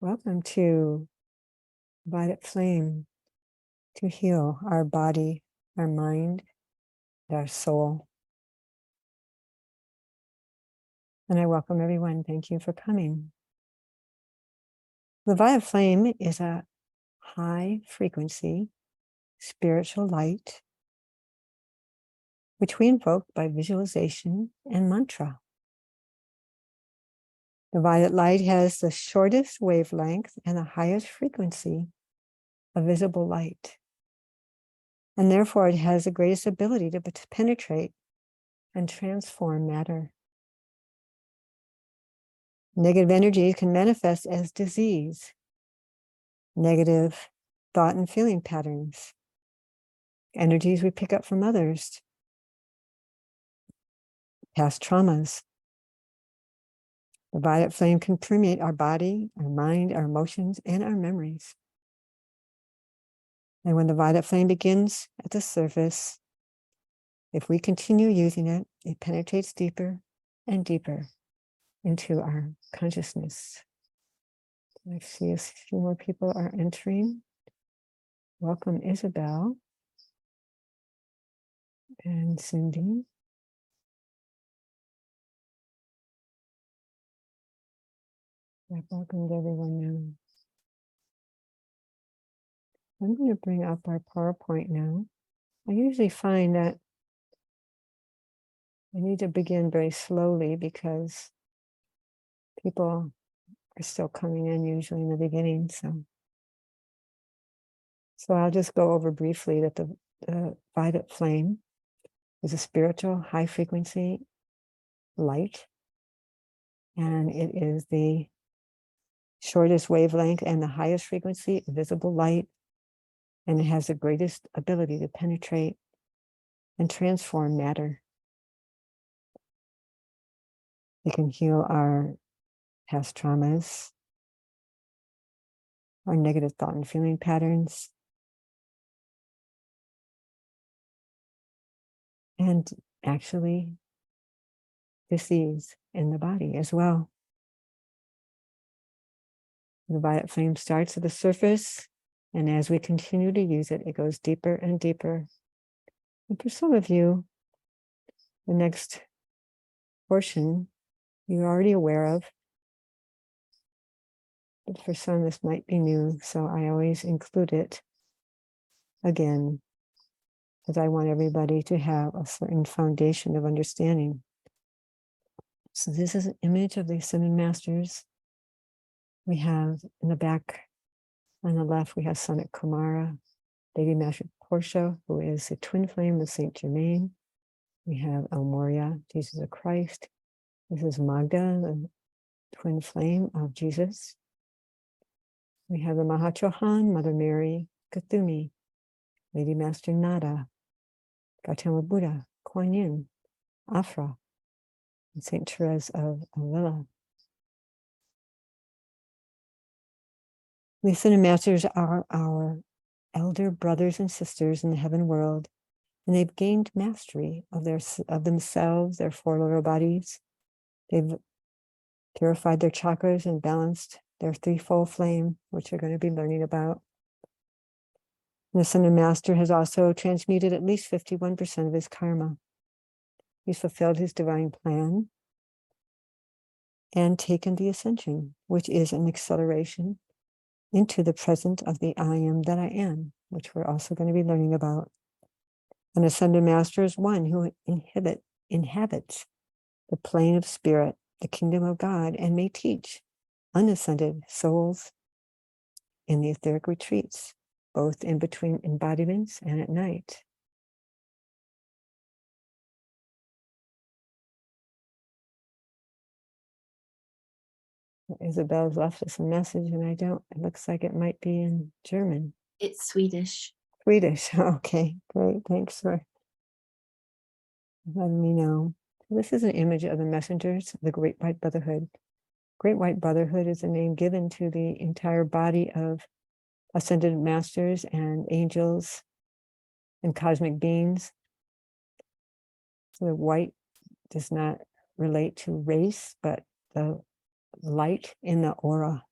Welcome to Violet Flame to heal our body, our mind, our soul. And I welcome everyone. Thank you for coming. The Violet Flame is a high frequency spiritual light, which we invoke by visualization and mantra. The violet light has the shortest wavelength and the highest frequency of visible light. And therefore it has the greatest ability to penetrate and transform matter. Negative energy can manifest as disease, negative thought and feeling patterns, energies we pick up from others, past traumas. The violet flame can permeate our body, our mind, our emotions, and our memories. And when the violet flame begins at the surface, if we continue using it, it penetrates deeper and deeper into our consciousness. I see a few more people are entering. Welcome, Isabel and Cindy. I've welcomed everyone now. I'm going to bring up our PowerPoint now. I usually find that I need to begin very slowly because people are still coming in usually in the beginning. So I'll just go over briefly that the violet flame is a spiritual high frequency light, and it is the shortest wavelength and the highest frequency visible light, and it has the greatest ability to penetrate and transform matter. It can heal our past traumas, our negative thought and feeling patterns, and actually disease in the body as well. The violet flame starts at the surface, and as we continue to use it, it goes deeper and deeper. And for some of you, the next portion you're already aware of, but for some this might be new, so I always include it again, because I want everybody to have a certain foundation of understanding. So this is an image of the Ascended Masters. We have in the back on the left, we have Sanat Kumara, Lady Master Portia, who is the twin flame of Saint Germain. We have El Moria, Jesus of Christ. This is Magda, the twin flame of Jesus. We have the Mahachohan, Mother Mary, Kuthumi, Lady Master Nada, Gautama Buddha, Kuan Yin, Afra, and Saint Therese of Avila. The Ascended Masters are our elder brothers and sisters in the heaven world, and they've gained mastery of themselves, their four lower bodies. They've purified their chakras and balanced their threefold flame, which we're going to be learning about. The Ascended Master has also transmuted at least 51% of his karma. He's fulfilled his divine plan and taken the ascension, which is an acceleration into the present of the I am that I am, which we're also going to be learning about. An Ascended Master is one who inhabits the plane of spirit, the kingdom of God, and may teach unascended souls in the etheric retreats, both in between embodiments and at night. Isabel's left us a message, and it looks like it might be in German. It's Swedish. Swedish, okay, great, thanks for letting me know. This is an image of the messengers of the Great White Brotherhood. Great White Brotherhood is a name given to the entire body of ascended masters and angels and cosmic beings. So the white does not relate to race, but the light in the aura.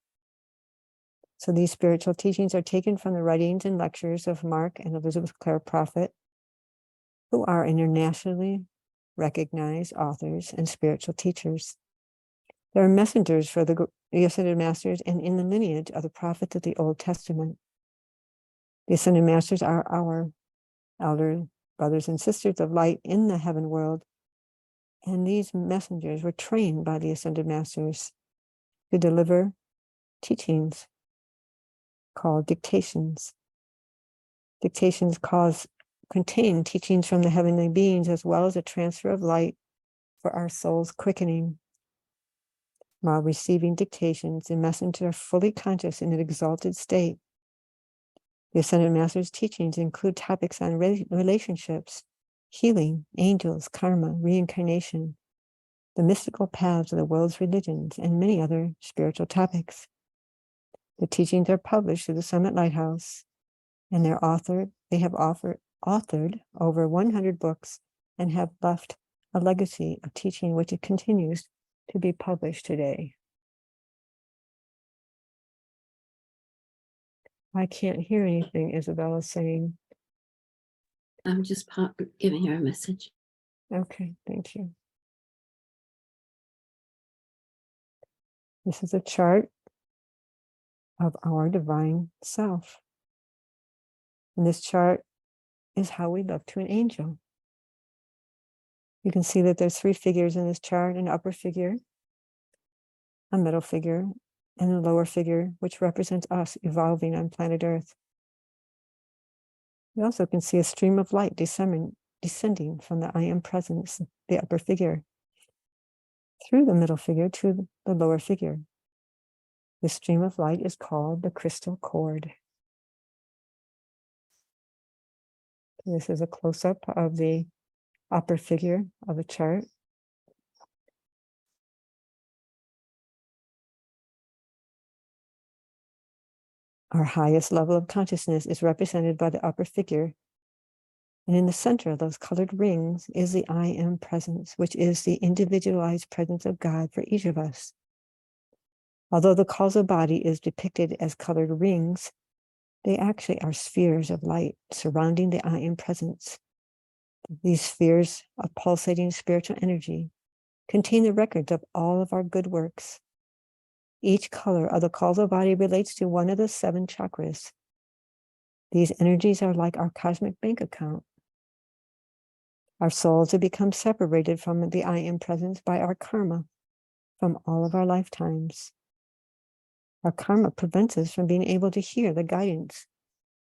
So these spiritual teachings are taken from the writings and lectures of Mark and Elizabeth Clare Prophet, who are internationally recognized authors and spiritual teachers. They are messengers for the Ascended Masters and in the lineage of the prophets of the Old Testament. The Ascended Masters are our elder brothers and sisters of light in the heaven world, and these messengers were trained by the Ascended Masters to deliver teachings called dictations. Dictations contain teachings from the heavenly beings as well as a transfer of light for our soul's quickening. While receiving dictations, the messengers are fully conscious in an exalted state. The Ascended Masters' teachings include topics on relationships, healing, angels, karma, reincarnation, the mystical paths of the world's religions, and many other spiritual topics. The teachings are published through the Summit Lighthouse, and they have authored over 100 books and have left a legacy of teaching which it continues to be published today. I can't hear anything Isabella's saying. I'm just giving her a message. Okay, thank you. This is a chart of our divine self. And this chart is how we look to an angel. You can see that there's 3 figures in this chart: an upper figure, a middle figure, and a lower figure, which represents us evolving on planet Earth. You also can see a stream of light descending from the I Am Presence, the upper figure, through the middle figure to the lower figure. This stream of light is called the crystal cord. This is a close-up of the upper figure of the chart. Our highest level of consciousness is represented by the upper figure. And in the center of those colored rings is the I Am Presence, which is the individualized presence of God for each of us. Although the causal body is depicted as colored rings, they actually are spheres of light surrounding the I Am Presence. These spheres of pulsating spiritual energy contain the records of all of our good works. Each color of the causal body relates to one of the 7 chakras. These energies are like our cosmic bank account. Our souls have become separated from the I Am Presence by our karma from all of our lifetimes. Our karma prevents us from being able to hear the guidance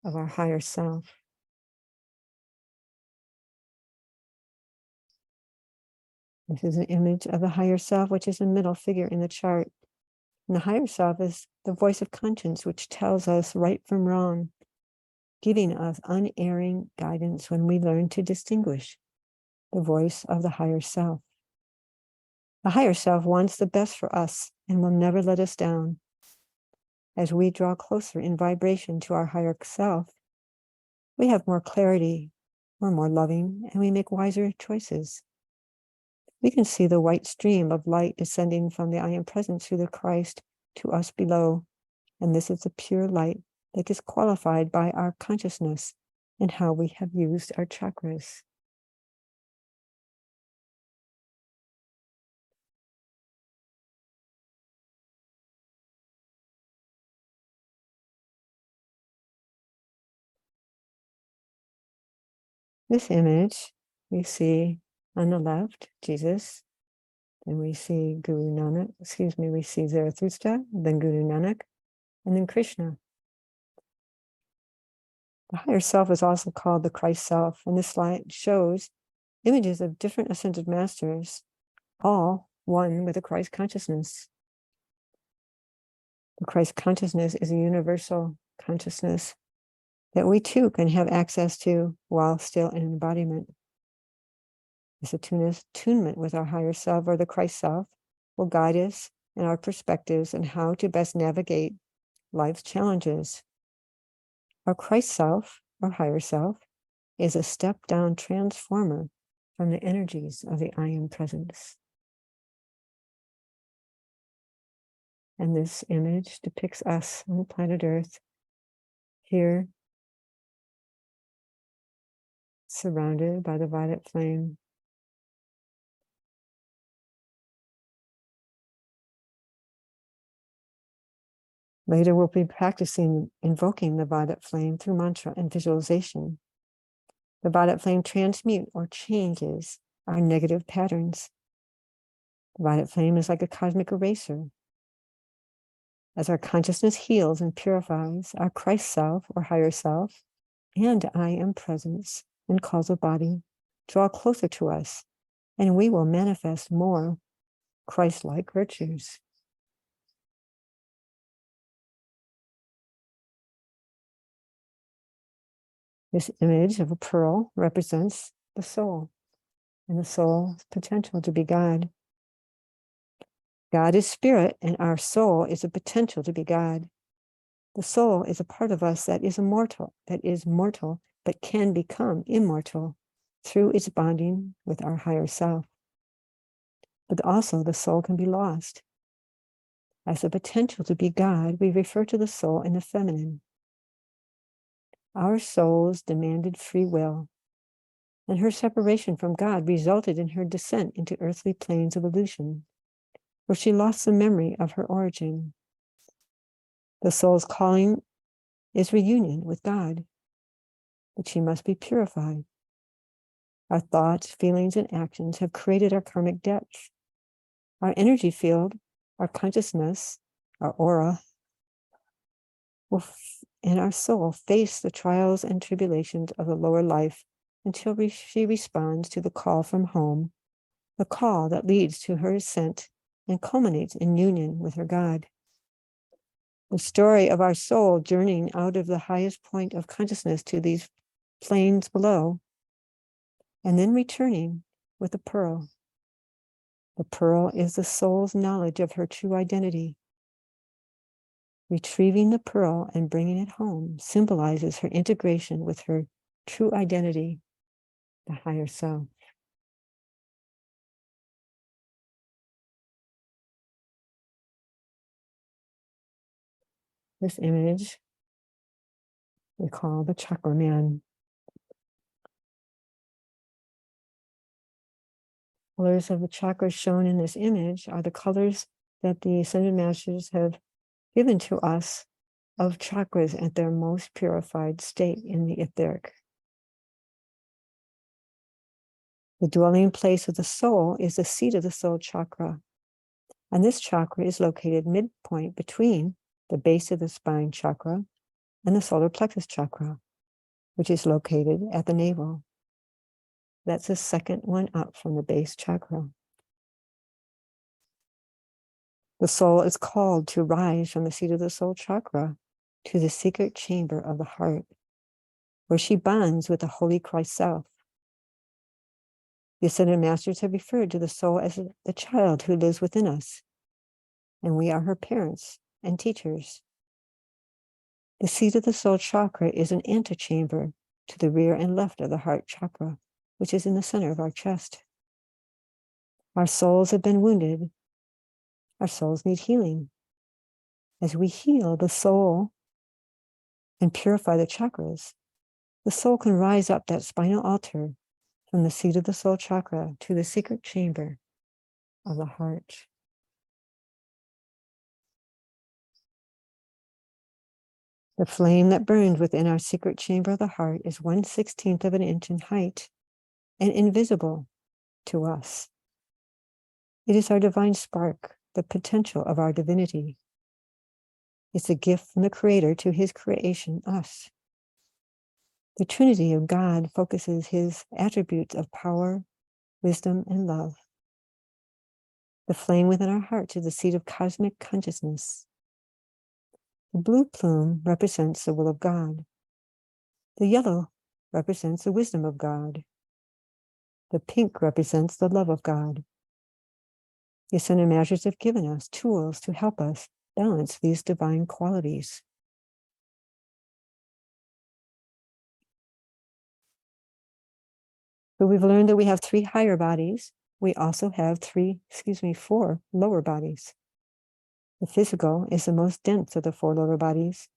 of our higher self. This is an image of the higher self, which is the middle figure in the chart. And the higher self is the voice of conscience, which tells us right from wrong, giving us unerring guidance when we learn to distinguish the voice of the higher self. The higher self wants the best for us and will never let us down. As we draw closer in vibration to our higher self, we have more clarity, we're more loving, and we make wiser choices. We can see the white stream of light descending from the I Am Presence through the Christ to us below, and this is the pure light that is qualified by our consciousness and how we have used our chakras. This image we see on the left, Jesus, then we see we see Zarathustra, then Guru Nanak, and then Krishna. The higher self is also called the Christ self, and this slide shows images of different ascended masters, all one with the Christ consciousness. The Christ consciousness is a universal consciousness that we too can have access to while still in embodiment. This attunement with our higher self or the Christ self will guide us in our perspectives and how to best navigate life's challenges. Our Christ self or higher self is a step-down transformer from the energies of the I Am Presence. And this image depicts us on planet Earth, here, surrounded by the violet flame. Later, we'll be practicing invoking the violet flame through mantra and visualization. The violet flame transmutes or changes our negative patterns. The violet flame is like a cosmic eraser. As our consciousness heals and purifies, our Christ self or higher self and I am presence and causal body draw closer to us, and we will manifest more Christ-like virtues. This image of a pearl represents the soul and the soul's potential to be God. God is spirit, and our soul is a potential to be God. The soul is a part of us that is mortal, but can become immortal through its bonding with our higher self. But also the soul can be lost. As a potential to be God, we refer to the soul in the feminine. Our souls demanded free will, and her separation from God resulted in her descent into earthly planes of illusion, where she lost the memory of her origin. The soul's calling is reunion with God, but she must be purified. Our thoughts, feelings, and actions have created our karmic depth. Our energy field, our consciousness, our aura, and our soul face the trials and tribulations of the lower life until she responds to the call from home, the call that leads to her ascent and culminates in union with her God. The story of our soul journeying out of the highest point of consciousness to these planes below, and then returning with a pearl. The pearl is the soul's knowledge of her true identity. Retrieving the pearl and bringing it home symbolizes her integration with her true identity, the higher self. This image we call the Chakra Man. Colors of the chakras shown in this image are the colors that the Ascended Masters have given to us of chakras at their most purified state in the etheric. The dwelling place of the soul is the seat of the soul chakra. And this chakra is located midpoint between the base of the spine chakra and the solar plexus chakra, which is located at the navel. That's the second one up from the base chakra. The soul is called to rise from the seat of the soul chakra to the secret chamber of the heart, where she bonds with the Holy Christ self. The Ascended Masters have referred to the soul as the child who lives within us, and we are her parents and teachers. The seat of the soul chakra is an antechamber to the rear and left of the heart chakra, which is in the center of our chest. Our souls have been wounded. Our souls need healing. As we heal the soul and purify the chakras, the soul can rise up that spinal altar from the seat of the soul chakra to the secret chamber of the heart. The flame that burns within our secret chamber of the heart is 1/16 of an inch in height and invisible to us. It is our divine spark, the potential of our divinity. It's a gift from the Creator to his creation, us. The Trinity of God focuses his attributes of power, wisdom, and love. The flame within our hearts is the seat of cosmic consciousness. The blue plume represents the will of God. The yellow represents the wisdom of God. The pink represents the love of God. The Ascended Masters have given us tools to help us balance these divine qualities. So we've learned that we have 3 higher bodies. We also have 4 lower bodies. The physical is the most dense of the four lower bodies,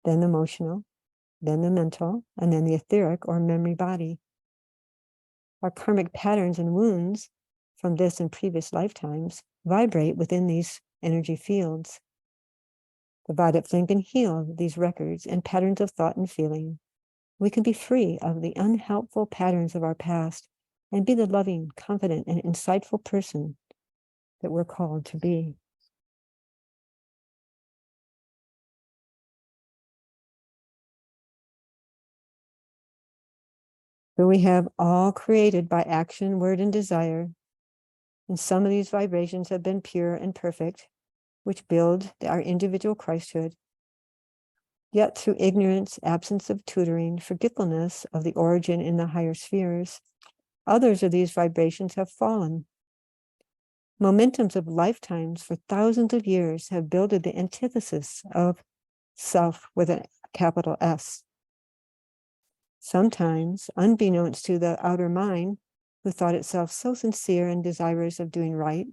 then the emotional, then the mental, and then the etheric or memory body. Our karmic patterns and wounds from this and previous lifetimes vibrate within these energy fields. The violet flame can heal these records and patterns of thought and feeling. We can be free of the unhelpful patterns of our past and be the loving, confident, and insightful person that we're called to be. So we have all created by action, word, and desire. And some of these vibrations have been pure and perfect, which build our individual Christhood. Yet through ignorance, absence of tutoring, forgetfulness of the origin in the higher spheres, others of these vibrations have fallen. Momentums of lifetimes for thousands of years have builded the antithesis of self with a capital S. Sometimes, unbeknownst to the outer mind, who thought itself so sincere and desirous of doing right,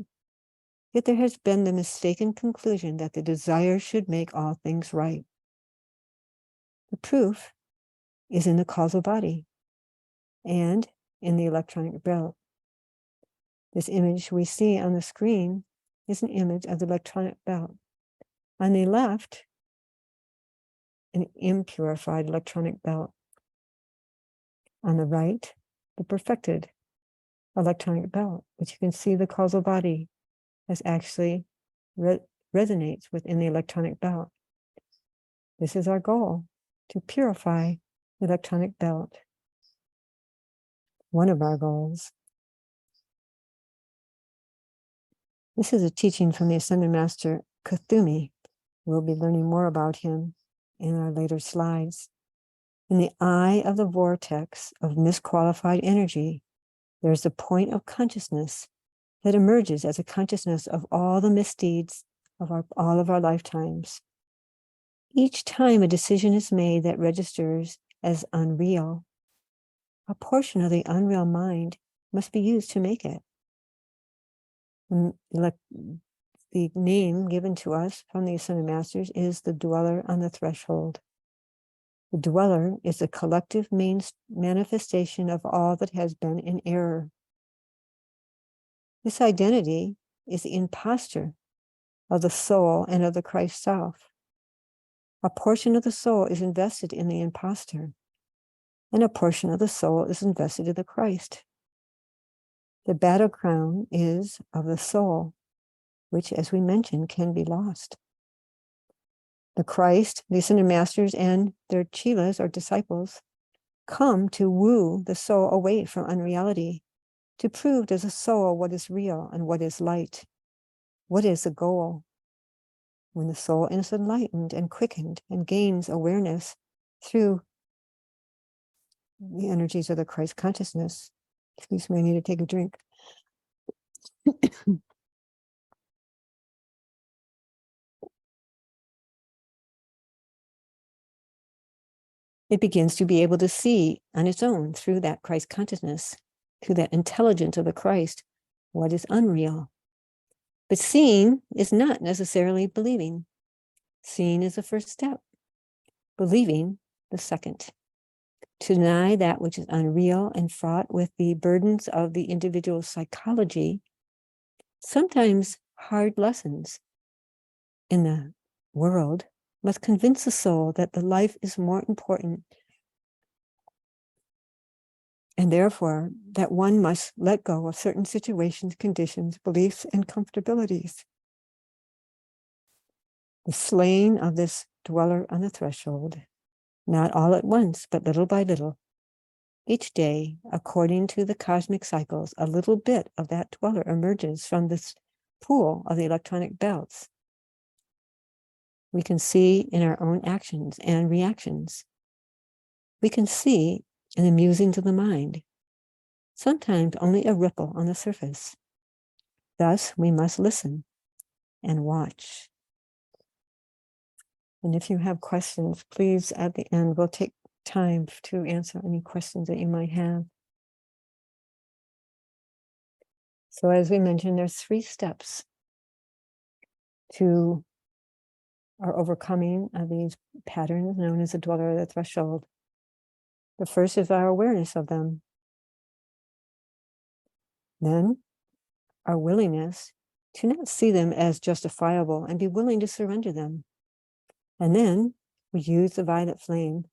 yet there has been the mistaken conclusion that the desire should make all things right. The proof is in the causal body and in the electronic belt. This image we see on the screen is an image of the electronic belt. On the left, an impurified electronic belt. On the right, the perfected electronic belt, which you can see the causal body as actually resonates within the electronic belt. This is our goal, to purify the electronic belt. One of our goals. This is a teaching from the Ascended Master Kuthumi. We'll be learning more about him in our later slides. In the eye of the vortex of misqualified energy, there's a point of consciousness that emerges as a consciousness of all the misdeeds of all of our lifetimes. Each time a decision is made that registers as unreal, a portion of the unreal mind must be used to make it. The name given to us from the Ascended Masters is the dweller on the threshold. The dweller is a collective manifestation of all that has been in error. This identity is the imposture of the soul and of the Christ self. A portion of the soul is invested in the impostor, and a portion of the soul is invested in the Christ. The battle crown is of the soul, which, as we mentioned, can be lost. The Christ, the Ascended Masters, and their chelas or disciples come to woo the soul away from unreality, to prove to the soul what is real and what is light, what is the goal. When the soul is enlightened and quickened and gains awareness through the energies of the Christ consciousness. Excuse me, I need to take a drink. It begins to be able to see on its own through that Christ consciousness, through that intelligence of the Christ, what is unreal. But seeing is not necessarily believing. Seeing is the first step, believing the second. To deny that which is unreal and fraught with the burdens of the individual psychology, sometimes hard lessons in the world must convince the soul that the life is more important, and therefore that one must let go of certain situations, conditions, beliefs, and comfortabilities. The slaying of this dweller on the threshold, not all at once, but little by little. Each day, according to the cosmic cycles, a little bit of that dweller emerges from this pool of the electronic belts. We can see in our own actions and reactions. We can see in the musings of the mind, sometimes only a ripple on the surface. Thus, we must listen and watch. And if you have questions, please, at the end, we'll take time to answer any questions that you might have. So as we mentioned, there's 3 steps to our overcoming of these patterns known as the dweller of the threshold. The first is our awareness of them. Then our willingness to not see them as justifiable and be willing to surrender them. And then we use the violet flame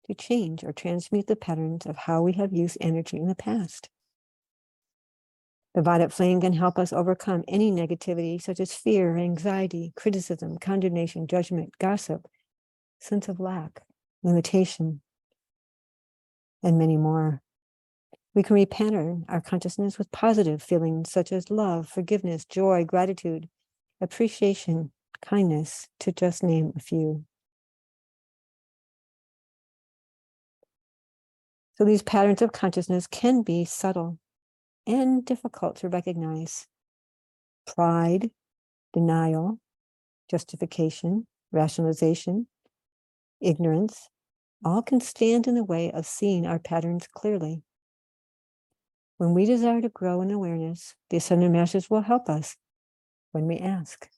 to change or transmute the patterns of how we have used energy in the past. The violet flame can help us overcome any negativity such as fear, anxiety, criticism, condemnation, judgment, gossip, sense of lack, limitation, and many more. We can repattern our consciousness with positive feelings such as love, forgiveness, joy, gratitude, appreciation, kindness, to just name a few. So these patterns of consciousness can be subtle and difficult to recognize. Pride, denial, justification, rationalization, ignorance, all can stand in the way of seeing our patterns clearly. When we desire to grow in awareness, the Ascended Masters will help us when we ask.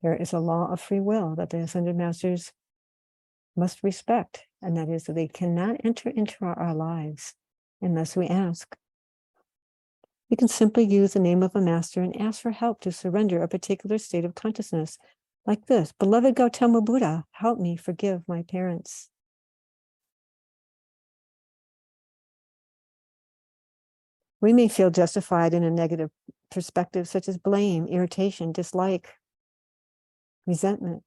There is a law of free will that the Ascended Masters must respect, and that is that they cannot enter into our lives unless we ask. We can simply use the name of a master and ask for help to surrender a particular state of consciousness, like this: Beloved Gautama Buddha, help me forgive my parents. We may feel justified in a negative perspective, such as blame, irritation, dislike, resentment.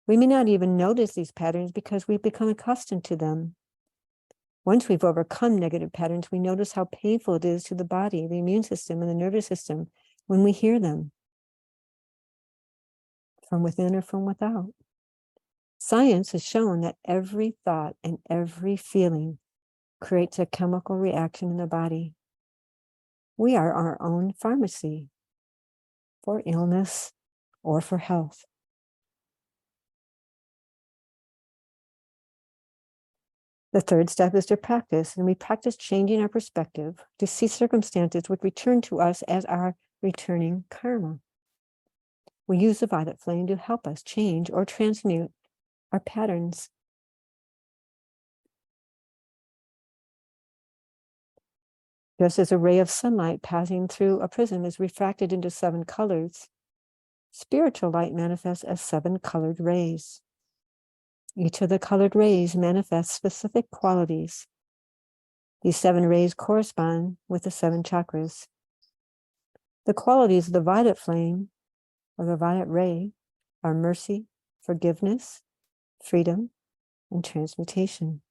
We may not even notice these patterns because we've become accustomed to them. Once we've overcome negative patterns, we notice how painful it is to the body, the immune system, and the nervous system when we hear them, from within or from without. Science has shown that every thought and every feeling creates a chemical reaction in the body. We are our own pharmacy for illness or for health. The third step is to practice, and we practice changing our perspective to see circumstances which return to us as our returning karma. We use the violet flame to help us change or transmute our patterns. Just as a ray of sunlight passing through a prism is refracted into 7 colors, spiritual light manifests as 7 colored rays. Each of the colored rays manifests specific qualities. These 7 rays correspond with the 7 chakras. The qualities of the violet flame, or the violet ray, are mercy, forgiveness, freedom, and transmutation.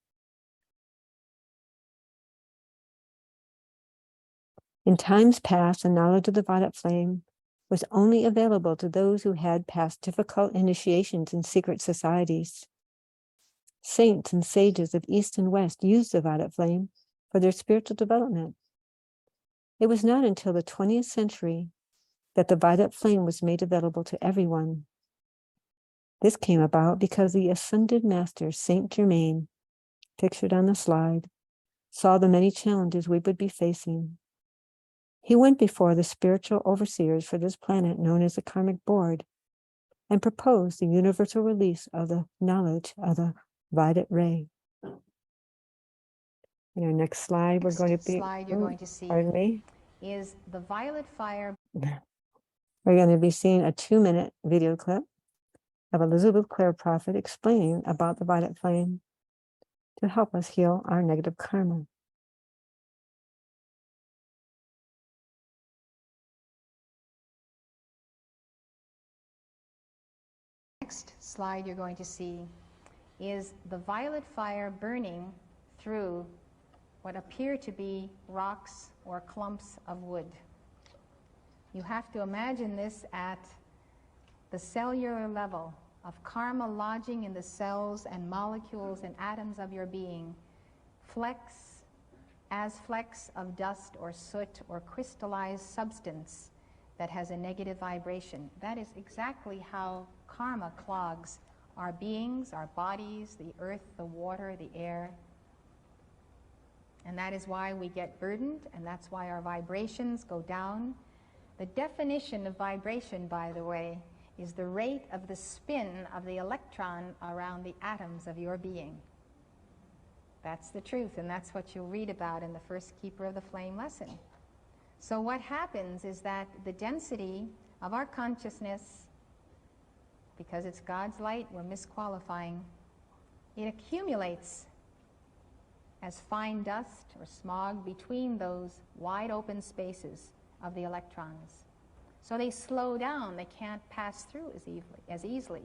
In times past, the knowledge of the violet flame was only available to those who had passed difficult initiations in secret societies. Saints and sages of East and West used the violet flame for their spiritual development. It was not until the 20th century that the violet flame was made available to everyone. This came about because the Ascended Master, Saint Germain, pictured on the slide, saw the many challenges we would be facing. He went before the spiritual overseers for this planet known as the Karmic Board and proposed the universal release of the knowledge of the violet ray. In our next slide, we're going to be, you're going to see pardon me, is the violet fire. We're going to be seeing a 2-minute video clip of Elizabeth Clare Prophet explaining about the violet flame to help us heal our negative karma. Next slide you're going to see is the violet fire burning through what appear to be rocks or clumps of wood. You have to imagine this at the cellular level of karma lodging in the cells and molecules and atoms of your being, flecks of dust or soot or crystallized substance that has a negative vibration. That is exactly how karma clogs our beings, our bodies, the earth, the water, the air. And that is why we get burdened, and that's why our vibrations go down. The definition of vibration, by the way, is the rate of the spin of the electron around the atoms of your being. That's the truth, and that's what you'll read about in the first Keeper of the Flame lesson. So what happens is that the density of our consciousness, because it's God's light, we're misqualifying, it accumulates as fine dust or smog between those wide open spaces of the electrons. So they slow down, they can't pass through as easily.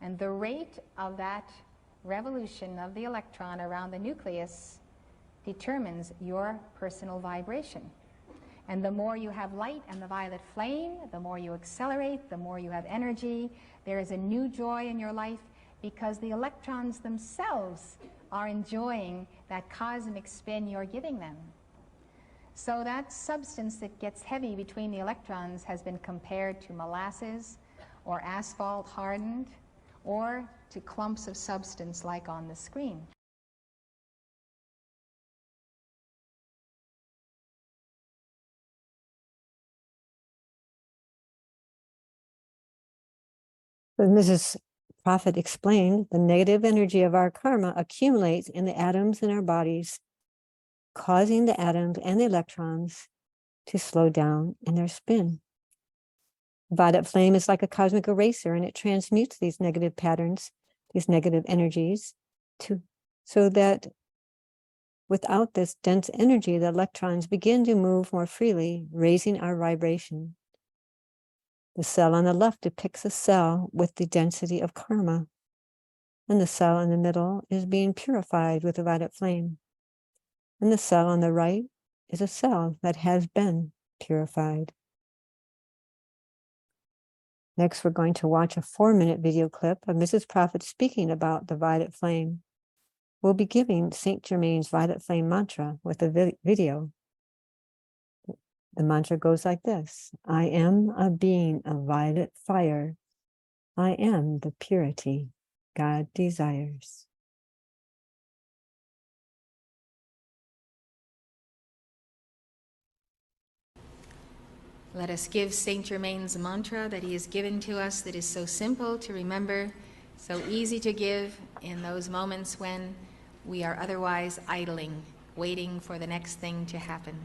And the rate of that revolution of the electron around the nucleus determines your personal vibration. And the more you have light and the violet flame, the more you accelerate, the more you have energy. There is a new joy in your life because the electrons themselves are enjoying that cosmic spin you're giving them. So that substance that gets heavy between the electrons has been compared to molasses or asphalt hardened or to clumps of substance like on the screen. As Mrs. Prophet explained, the negative energy of our karma accumulates in the atoms in our bodies, causing the atoms and the electrons to slow down in their spin. Violet flame is like a cosmic eraser, and it transmutes these negative patterns, these negative energies, so that without this dense energy, the electrons begin to move more freely, raising our vibration. The cell on the left depicts a cell with the density of karma, and the cell in the middle is being purified with the violet flame. And the cell on the right is a cell that has been purified. Next, we're going to watch a 4-minute video clip of Mrs. Prophet speaking about the violet flame. We'll be giving St. Germain's violet flame mantra with the video. The mantra goes like this: I am a being of violet fire. I am the purity God desires. Let us give St. Germain's mantra that he has given to us, that is so simple to remember, so easy to give in those moments when we are otherwise idling, waiting for the next thing to happen.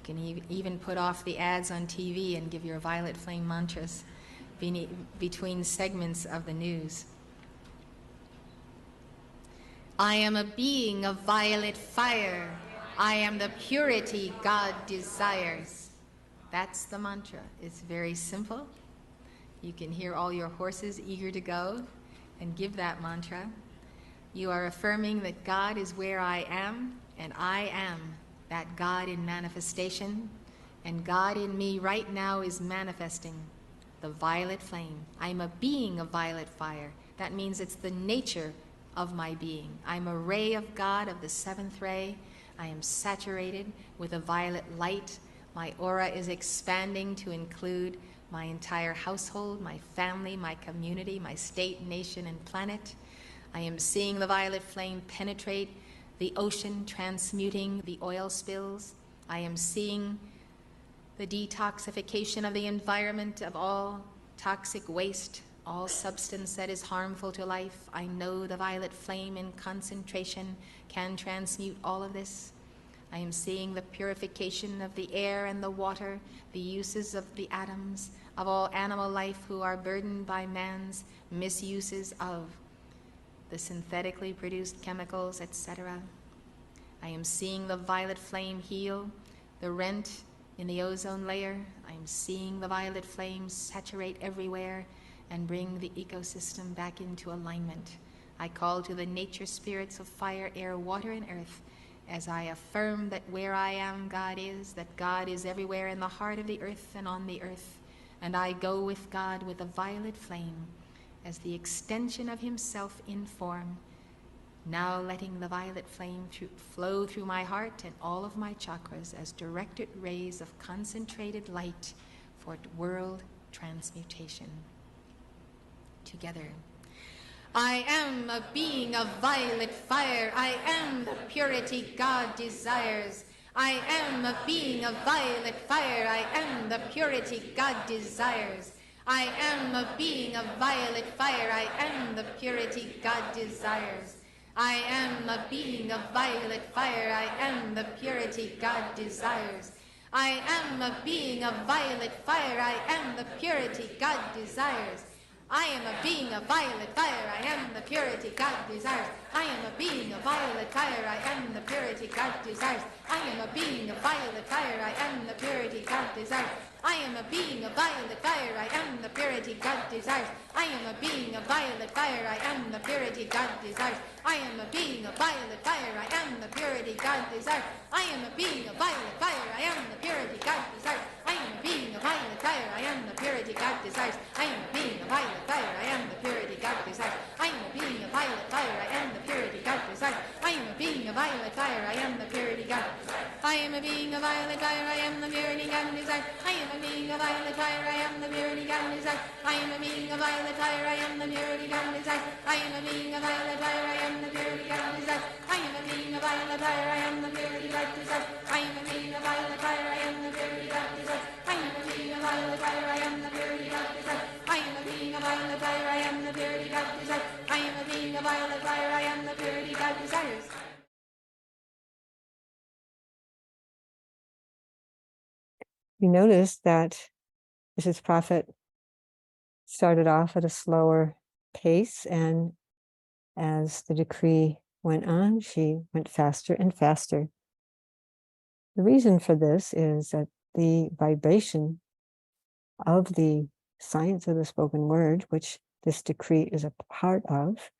You can even put off the ads on TV and give your violet flame mantras between segments of the news. I am a being of violet fire. I am the purity God desires. That's the mantra. It's very simple. You can hear all your horses eager to go and give that mantra. You are affirming that God is where I am, and I am that God in manifestation, and God in me right now is manifesting the violet flame. I'm a being of violet fire. That means it's the nature of my being. I'm a ray of God of the 7th ray. I am saturated with a violet light. My aura is expanding to include my entire household, my family, my community, my state, nation, and planet. I am seeing the violet flame penetrate the ocean, transmuting the oil spills. I am seeing the detoxification of the environment of all toxic waste, all substance that is harmful to life. I know the violet flame in concentration can transmute all of this. I am seeing the purification of the air and the water, the uses of the atoms, of all animal life who are burdened by man's misuses of the synthetically produced chemicals, etc. I am seeing the violet flame heal the rent in the ozone layer. I am seeing the violet flame saturate everywhere and bring the ecosystem back into alignment. I call to the nature spirits of fire, air, water, and earth as I affirm that where I am, God is, that God is everywhere in the heart of the earth and on the earth. And I go with God with a violet flame as the extension of himself in form, now letting the violet flame flow through my heart and all of my chakras as directed rays of concentrated light for world transmutation. Together. I am a being of violet fire. I am the purity God desires. I am a being of violet fire. I am the purity God desires. I am a being of violet fire. I am the purity God desires. I am a being of violet fire. I am the purity God desires. I am a being of violet fire. I am the purity God desires. I am a being of violet fire. I am the purity God desires. I am a being of violet fire. I am the purity God desires. I am a being of violet fire. I am the purity God desires. I am a being of violet fire. I am the purity God desires. I am a being of violet fire. I am the purity God desires. I am a being of violet fire. I am the purity God desires. I am a being of violet fire. I am the purity God desires. I am a being of violet fire. I am the purity God desires. I am a being of violet fire. I am the purity God desires. I am a being of violet fire. I am the purity God desires. I am a being of violet fire. I am the purity God. I am a being of violet fire. I am the purity God desires. I am a being of violet fire. I am the purity God desires. I am a being of violet fire. I am the purity God desires. I am a being of violet fire. I am the purity God desires. I am a being of violet fire. I am the purity God desires. I am a being of violet fire. I am the purity God desires. I am a being of violet fire. I am the purity God desires. I am a being of violet fire. I am the purity God desires. I am a being of violet fire. I am the purity God desires. You notice that Mrs. Prophet started off at a slower pace, and as the decree went on, she went faster and faster. The reason for this is that the vibration of the science of the spoken word, which this decree is a part of,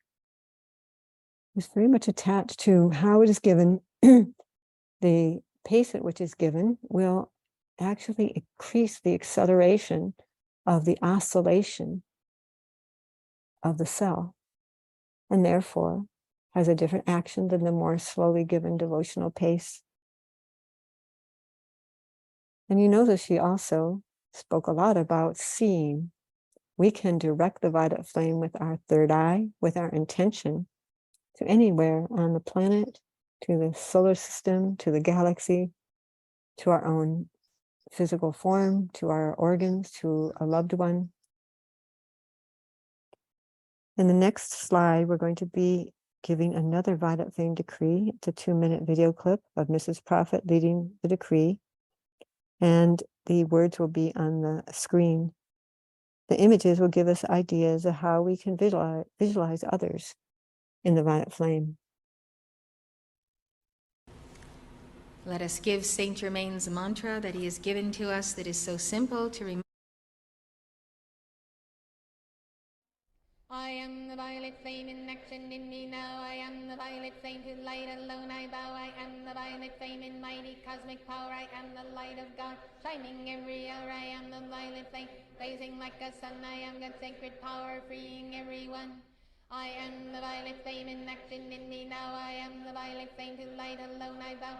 is very much attached to how it is given. The pace at which it's given will actually increase the acceleration of the oscillation of the cell, and therefore has a different action than the more slowly given devotional pace. And you know that she also spoke a lot about seeing. We can direct the violet flame with our third eye, with our intention, to anywhere on the planet, to the solar system, to the galaxy, to our own physical form, to our organs, to a loved one. In the next slide, we're going to be giving another violet flame decree. It's a 2-minute video clip of Mrs. Prophet leading the decree, and the words will be on the screen. The images will give us ideas of how we can visualize others in the violet flame. Let us give Saint Germain's mantra that he has given to us that is so simple to remember. I am the violet flame in action in me now. I am the violet flame to light alone I bow. I am the violet flame in mighty cosmic power. I am the light of God shining every hour. I am the violet flame blazing like a sun. I am God's sacred power freeing everyone. I am the violet flame in action in me now. I am the violet flame to light alone I bow.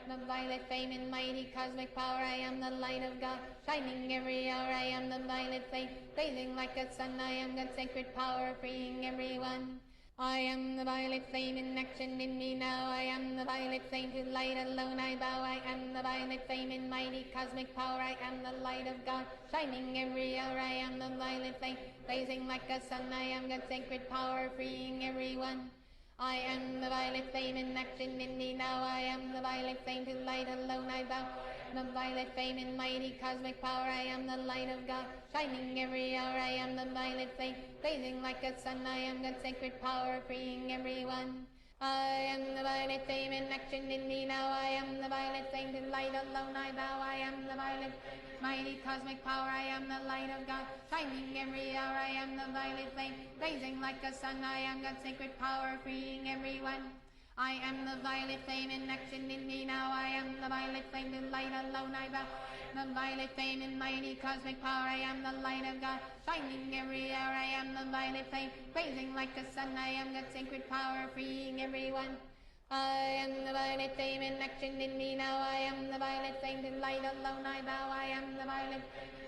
The violet flame in mighty cosmic power. I am the light of God shining every hour. I am the violet flame blazing like a sun. I am God's sacred power freeing everyone. I am the violet flame in action in me now. I am the violet flame to light alone I bow. I am the violet flame in mighty cosmic power. I am the light of God shining every hour. I am the violet flame blazing like a sun. I am God's sacred power freeing everyone. I am the violet flame in action in me now. I am the violet flame to light alone I bow. The violet flame in mighty cosmic power. I am the light of God shining every hour. I am the violet flame blazing like a sun. I am God's sacred power freeing everyone. I am the violet flame in action in me now. I am the violet flame to light alone I bow. I am the violet mighty cosmic power. I am the light of God shining every hour. I am the violet flame blazing like a sun. I am God's sacred power freeing everyone. I am the violet flame in action in me now. I am the violet flame to light alone I bow. The violet flame in mighty cosmic power. I am the light of God shining every hour. I am the violet flame blazing like a sun. I am God's sacred power freeing everyone. I am the violet flame in action in me now. I am the violet flame to light alone I bow. I am the violet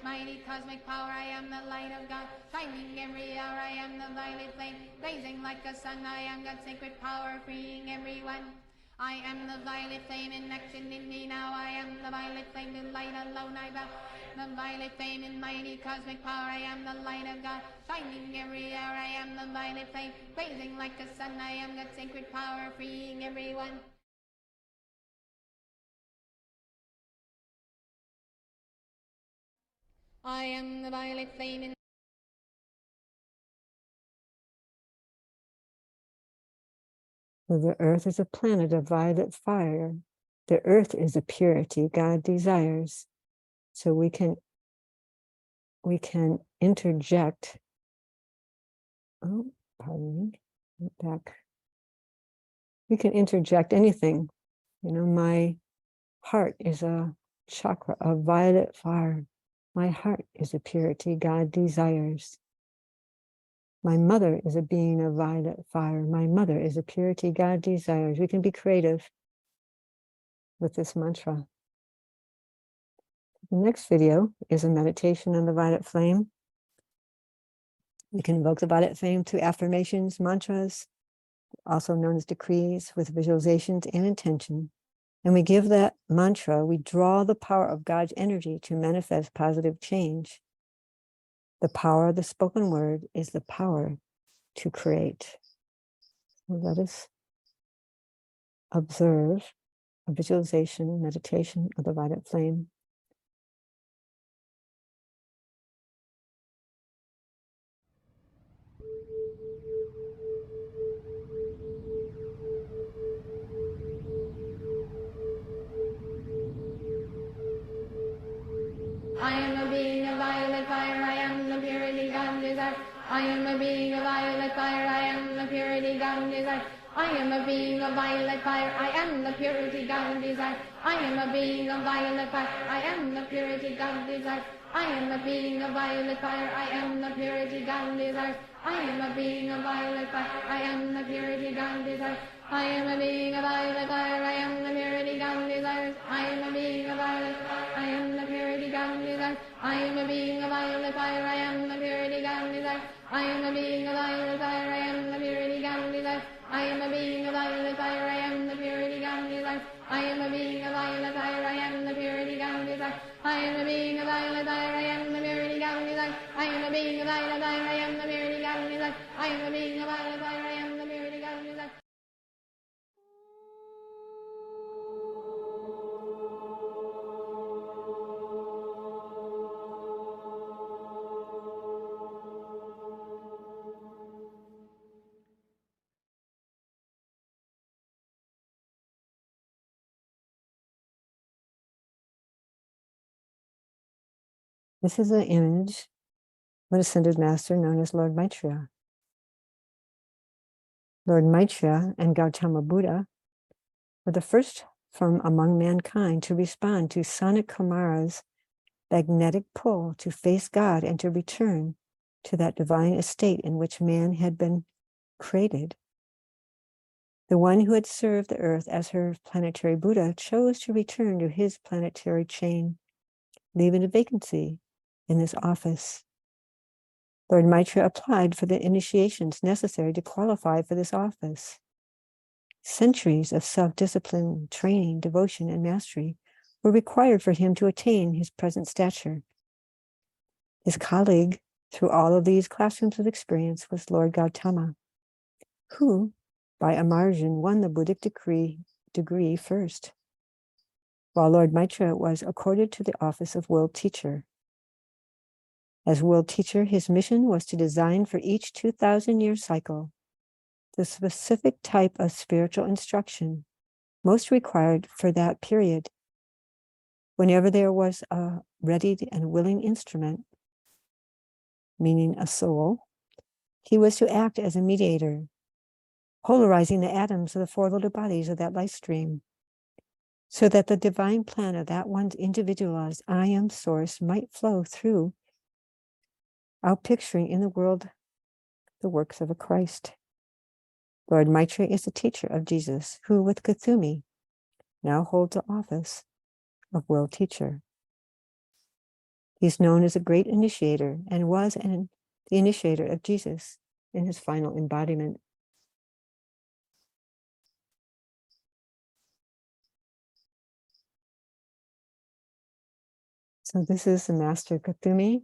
mighty cosmic power. I am the light of God shining every hour. I am the violet flame blazing like a sun. I am God's sacred power freeing everyone. I am the violet flame in action in me now. I am the violet flame in light alone. I bow. The violet flame in mighty cosmic power. I am the light of God, shining every hour. I am the violet flame, blazing like a sun. I am that sacred power, freeing everyone. I am the violet flame in The earth is a planet of violet fire. The earth is a purity God desires. So we can interject. Oh, pardon me. Back. We can interject anything. You know, my heart is a chakra of violet fire. My heart is a purity God desires. My mother is a being of violet fire. My mother is a purity God desires. We can be creative with this mantra. The next video is a meditation on the violet flame. We can invoke the violet flame through affirmations, mantras, also known as decrees, with visualizations and intention. And we give that mantra, we draw the power of God's energy to manifest positive change. The power of the spoken word is the power to create. So let us observe a visualization, meditation of the violet flame. I am a being of violet fire, I am the purity God desires. I am a being of violet fire, I am the purity God desires. I am a being of violet fire, I am the purity God desires. I am a being of violet fire, I am the purity God desires. I am a being of violet fire, I am the purity God desires. I am a being of violet fire, I am the purity God desires. I am a being of violet fire, I am the purity God desires. I am a being of violet fire, I am the purity God desires. I am a being of violet fire, I am the purity God desires. I am a being of violet fire, I am the purity God desires. I am a being of violet fire, I am the purity God desires. I am a being of violet fire, I am the purity God desires. I am a being of violet fire, I am the purity God desires. I am a being of violet fire, I am the purity God desires. I am a being of violet fire, I am the purity God desires. This is an image of an ascended master known as Lord Maitre. Lord Maitre and Gautama Buddha were the first from among mankind to respond to Sanat Kumara's magnetic pull to face God and to return to that divine estate in which man had been created. The one who had served the earth as her planetary Buddha chose to return to his planetary chain, leaving a vacancy in this office. Lord Maitre applied for the initiations necessary to qualify for this office. Centuries of self-discipline, training, devotion, and mastery were required for him to attain his present stature. His colleague through all of these classrooms of experience was Lord Gautama, who, by immersion, won the Buddhic degree first, while Lord Maitre was accorded to the office of world teacher. As world teacher, his mission was to design for each 2,000-year cycle the specific type of spiritual instruction most required for that period. Whenever there was a ready and willing instrument, meaning a soul, he was to act as a mediator, polarizing the atoms of the four little bodies of that life stream, so that the divine plan of that one's individualized I am source might flow through, outpicturing in the world the works of a Christ. Lord Maitre is the teacher of Jesus, who with Kuthumi now holds the office of world teacher. He's known as a great initiator and was the initiator of Jesus in his final embodiment. So this is the Master Kuthumi.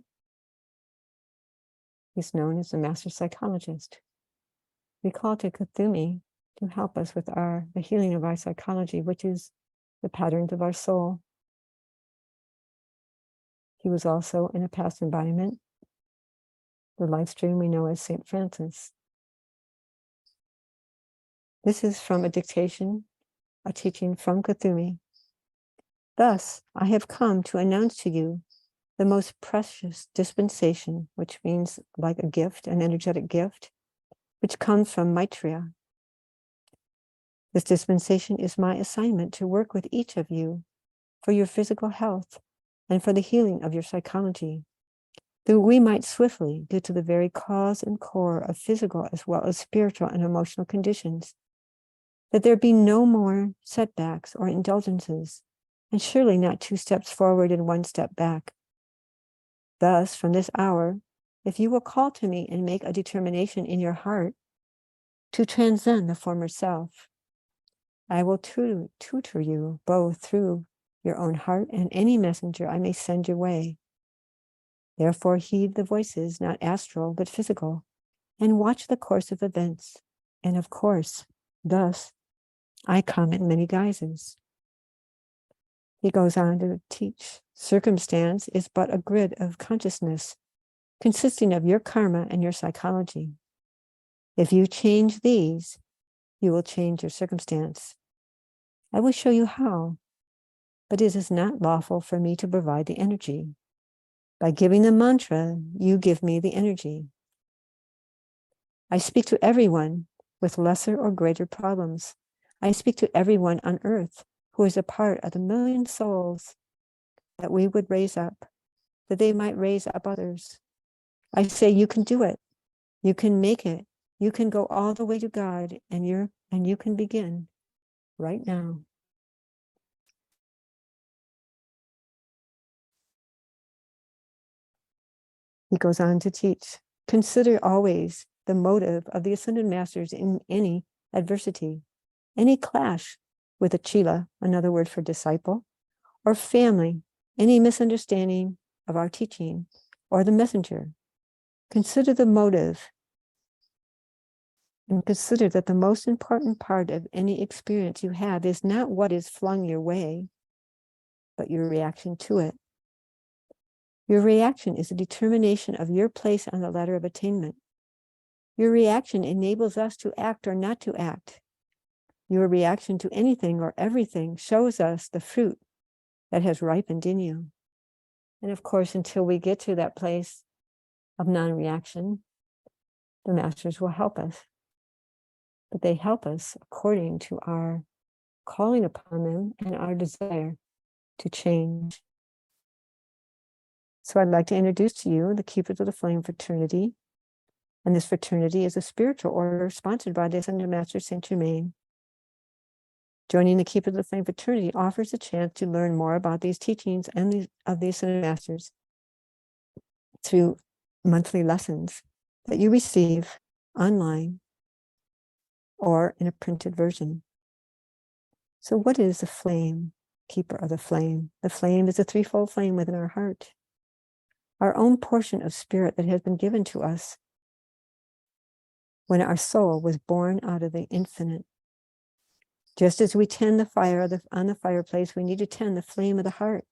He's known as the Master Psychologist. We call to Kuthumi to help us with the healing of our psychology, which is the patterns of our soul. He was also in a past embodiment, the life stream we know as St. Francis. This is from a dictation, a teaching from Kuthumi. Thus, I have come to announce to you the most precious dispensation, which means like a gift, an energetic gift, which comes from Maitre. This dispensation is my assignment to work with each of you for your physical health and for the healing of your psychology, that we might swiftly get to the very cause and core of physical as well as spiritual and emotional conditions, that there be no more setbacks or indulgences, and surely not 2 steps forward and 1 step back. Thus, from this hour, if you will call to me and make a determination in your heart to transcend the former self, I will tutor you both through your own heart and any messenger I may send your way. Therefore, heed the voices, not astral, but physical, and watch the course of events. And of course, thus, I come in many guises. He goes on to teach, circumstance is but a grid of consciousness consisting of your karma and your psychology. If you change these, you will change your circumstance. I will show you how, but it is not lawful for me to provide the energy. By giving the mantra, you give me the energy. I speak to everyone with lesser or greater problems. I speak to everyone on earth who is a part of the million souls that we would raise up, that they might raise up others. I say, you can do it. You can make it. You can go all the way to God, and you can begin right now. He goes on to teach, consider always the motive of the Ascended Masters in any adversity, any clash with a chila, another word for disciple, or family, any misunderstanding of our teaching, or the messenger. Consider the motive, and consider that the most important part of any experience you have is not what is flung your way, but your reaction to it. Your reaction is a determination of your place on the ladder of attainment. Your reaction enables us to act or not to act. Your reaction to anything or everything shows us the fruit that has ripened in you. And of course, until we get to that place of non-reaction, the masters will help us. But they help us according to our calling upon them and our desire to change. So I'd like to introduce to you the Cupids of the Flame Fraternity. And this fraternity is a spiritual order sponsored by the Ascended Master Saint Germain. Joining the Cupids of the Flame Fraternity offers a chance to learn more about these teachings and of the Ascended Masters through monthly lessons that you receive online or in a printed version. So what is the flame, keeper of the flame? The flame is a threefold flame within our heart, our own portion of spirit that has been given to us when our soul was born out of the infinite. Just as we tend the fire on the fireplace, we need to tend the flame of the heart.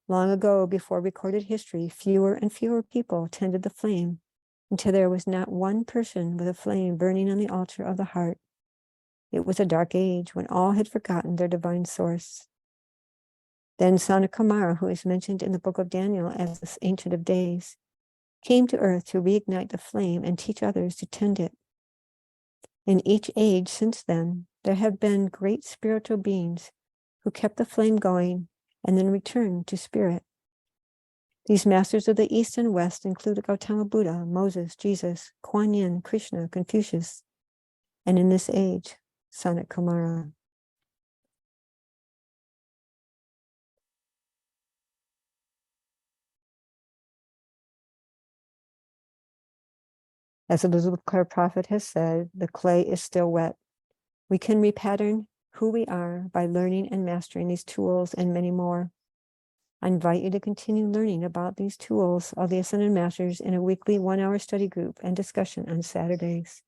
Long ago, before recorded history, fewer and fewer people tended the flame until there was not one person with a flame burning on the altar of the heart. It was a dark age when all had forgotten their divine source. Then Sanat Kumara, who is mentioned in the book of Daniel as the Ancient of Days, came to earth to reignite the flame and teach others to tend it. In each age since then, there have been great spiritual beings who kept the flame going and then returned to spirit. These masters of the East and West include Gautama Buddha, Moses, Jesus, Kuan Yin, Krishna, Confucius, and in this age, Sanat Kumara. As Elizabeth Clare Prophet has said, the clay is still wet. We can repattern who we are by learning and mastering these tools and many more. I invite you to continue learning about these tools of the Ascended Masters in a weekly 1-hour study group and discussion on Saturdays.